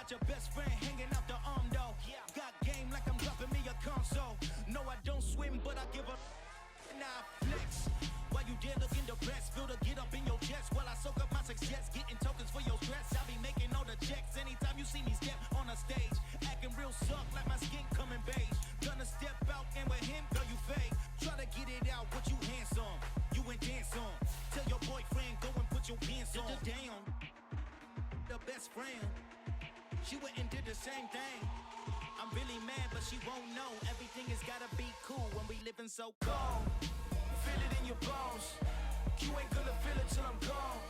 Got your best friend hanging out the arm though. Got game like I'm dropping me a console. No, I don't swim, but I give a nah flex. While you there looking depressed, feel the get up in your chest while I soak up my success, getting tokens for your stress. I be making all the checks anytime you see me step on a stage, acting real suck like my skin coming beige. Gonna step out and with him, girl, you fake. Try to get it out, what you handsome, you ain't dance on. Tell your boyfriend go and put your pants on. Down, the best friend. She went and did the same thing. I'm really mad, but she won't know. Everything has gotta be cool when we living so cold. Feel it in your bones. You ain't gonna feel it till I'm gone.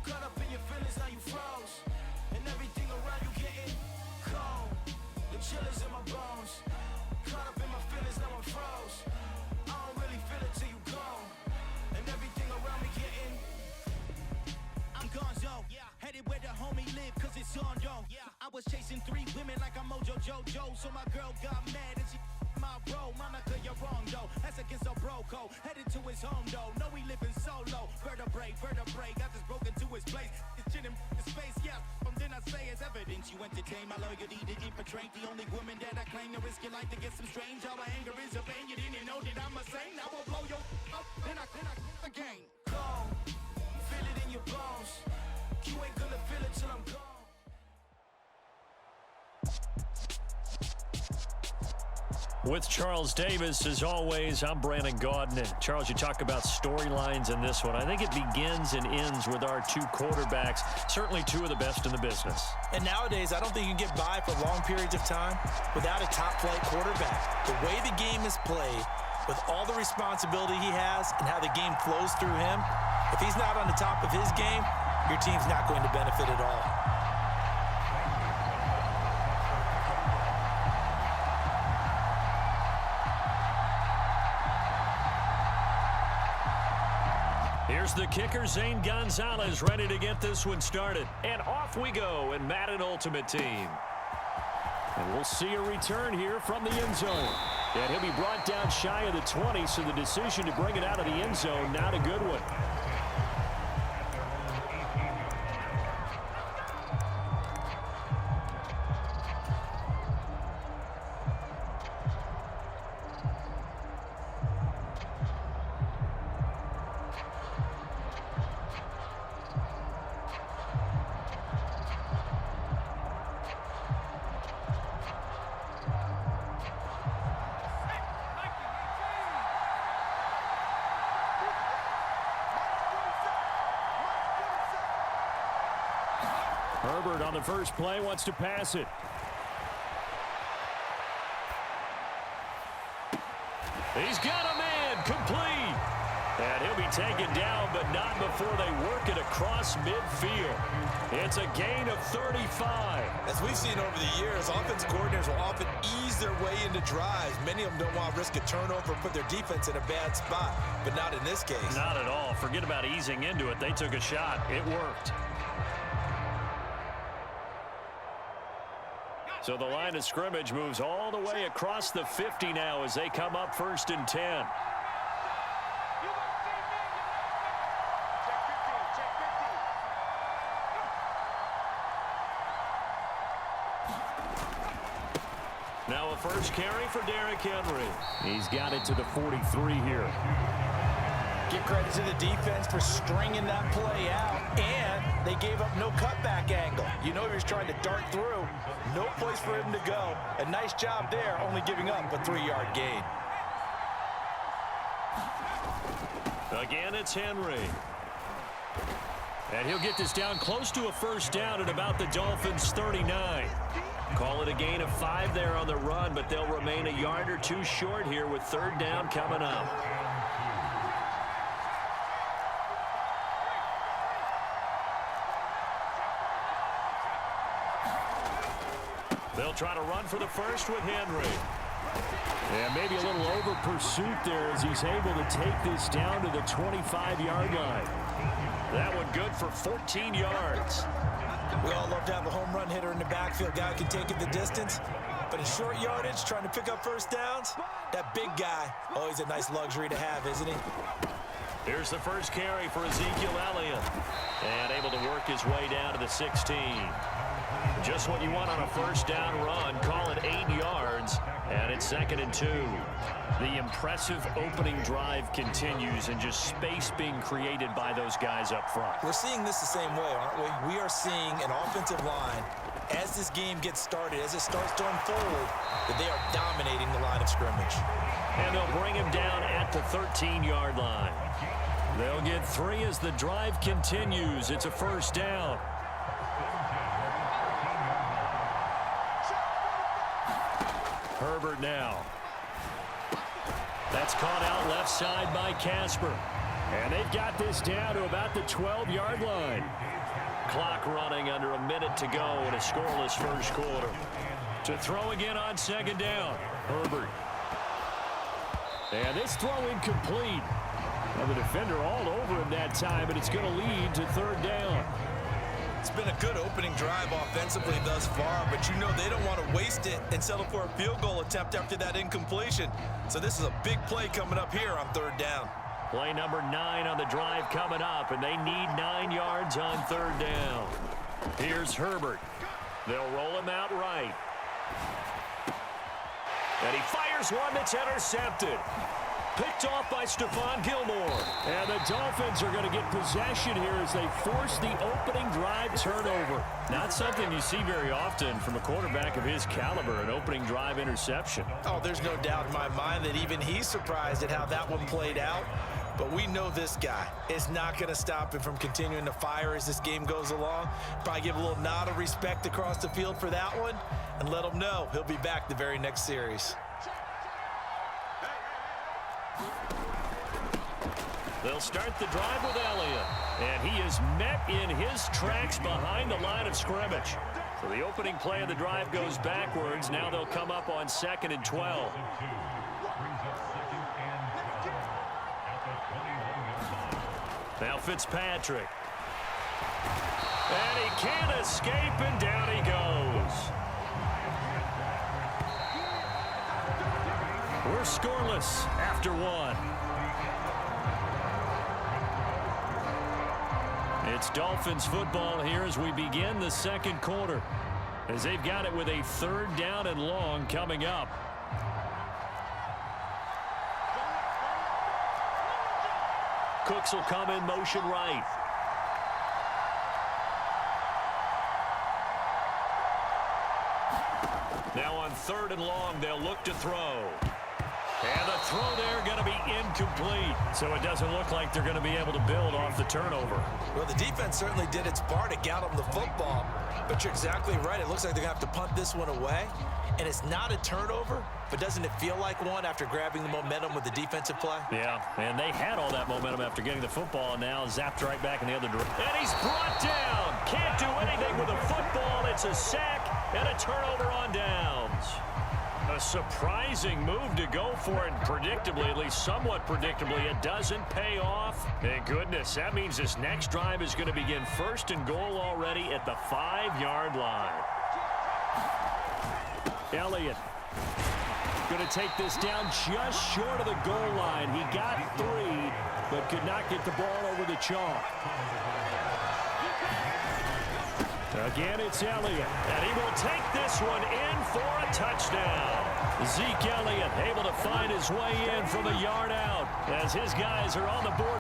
Caught up in your feelings, now you froze. And everything around you getting cold. The chill is in my bones. Caught up in my feelings, now I'm froze. I don't really feel it till you gone. And everything around me getting I'm gonzo, headed where the homie live, cause it's on though. I was chasing 3 women like I'm Mojo Jojo, so my girl got mad and she my bro. Monica, you're wrong though, that's against a bro code. Headed to his home though, no we living solo. Vertebrae, got this broken to his place. It's chin in his face, then I say it's evidence. You entertain my loyalty to infiltrate the only woman that I claim to risk your life to get some strange. All my anger is a pain, you didn't know that I'm a saint. I will blow your up, then I again. Go, feel it in your bones. You ain't gonna feel it till I'm gone. With Charles Davis, as always, I'm Brandon Gaudin. And Charles, you talk about storylines in this one. I think it begins and ends with our 2 quarterbacks, certainly 2 of the best in the business. And nowadays, I don't think you can get by for long periods of time without a top-flight quarterback. The way the game is played, with all the responsibility he has and how the game flows through him, if he's not on the top of his game, your team's not going to benefit at all. Here's the kicker, Zane Gonzalez, ready to get this one started. And off we go in Madden Ultimate Team. And we'll see a return here from the end zone. And he'll be brought down shy of the 20, so the decision to bring it out of the end zone, not a good one. Herbert on the first play wants to pass it. He's got a man, complete. And he'll be taken down, but not before they work it across midfield. It's a gain of 35. As we've seen over the years, offensive coordinators will often ease their way into drives. Many of them don't want to risk a turnover and put their defense in a bad spot, but not in this case. Not at all. Forget about easing into it. They took a shot. It worked. So the line of scrimmage moves all the way across the 50 now as they come up 1st and 10. Now a first carry for Derrick Henry. He's got it to the 43 here. Give credit to the defense for stringing that play out, and they gave up no cutback angle. You know he was trying to dart through. No place for him to go. A nice job there, only giving up a 3-yard gain. Again, it's Henry. And he'll get this down close to a first down at about the Dolphins' 39. Call it a gain of 5 there on the run, but they'll remain a yard or 2 short here with 3rd down coming up. They'll try to run for the first with Henry. And maybe a little over pursuit there as he's able to take this down to the 25-yard line. That one good for 14 yards. We all love to have a home run hitter in the backfield. Guy can take it the distance. But in short yardage, trying to pick up first downs, that big guy, always a nice luxury to have, isn't he? Here's the first carry for Ezekiel Elliott. And able to work his way down to the 16. Just what you want on a first down run. Call it 8 yards. And it's 2nd and 2. The impressive opening drive continues and just space being created by those guys up front. We're seeing this the same way, aren't we? We are seeing an offensive line, as this game gets started, as it starts to unfold, that they are dominating the line of scrimmage. And they'll bring him down at the 13-yard line. They'll get 3 as the drive continues. It's a first down. Herbert now. That's caught out left side by Casper. And they've got this down to about the 12-yard line. Clock running under a minute to go in a scoreless first quarter. To throw again on 2nd down. Herbert. And this throw incomplete. And the defender all over him that time, but it's going to lead to 3rd down. It's been a good opening drive offensively thus far, but you know they don't want to waste it and settle for a field goal attempt after that incompletion. So this is a big play coming up here on 3rd down. Play number 9 on the drive coming up, and they need 9 yards on 3rd down. Here's Herbert. They'll roll him out right. And he fires one that's intercepted. Picked off by Stephon Gilmore. And the Dolphins are going to get possession here as they force the opening drive turnover. Not something you see very often from a quarterback of his caliber, an opening drive interception. Oh, there's no doubt in my mind that even he's surprised at how that one played out. But we know this guy is not going to stop him from continuing to fire as this game goes along. Probably give a little nod of respect across the field for that one and let him know he'll be back the very next series. They'll start the drive with Elliott, and he is met in his tracks behind the line of scrimmage. So the opening play of the drive goes backwards. Now they'll come up on 2nd and 12. Now Fitzpatrick. And he can't escape, and down he goes. We're scoreless after 1. It's Dolphins football here as we begin the 2nd quarter, as they've got it with a 3rd down and long coming up. Cooks will come in motion right. Now on 3rd and long, they'll look to throw. And the throw there going to be incomplete. So it doesn't look like they're going to be able to build off the turnover. Well, the defense certainly did its part to get them the football. But you're exactly right. It looks like they're going to have to punt this one away. And it's not a turnover, but doesn't it feel like one after grabbing the momentum with the defensive play? Yeah, and they had all that momentum after getting the football, and now zapped right back in the other direction. And he's brought down. Can't do anything with the football. It's a sack and a turnover on downs. A surprising move to go for it, predictably, at least somewhat predictably. It doesn't pay off. Thank goodness. That means this next drive is going to begin 1st and goal already at the 5-yard line. Elliott going to take this down just short of the goal line. He got 3, but could not get the ball over the chalk. Again, it's Elliott, and he will take this one in for a touchdown. Zeke Elliott able to find his way in from a yard out as his guys are on the board.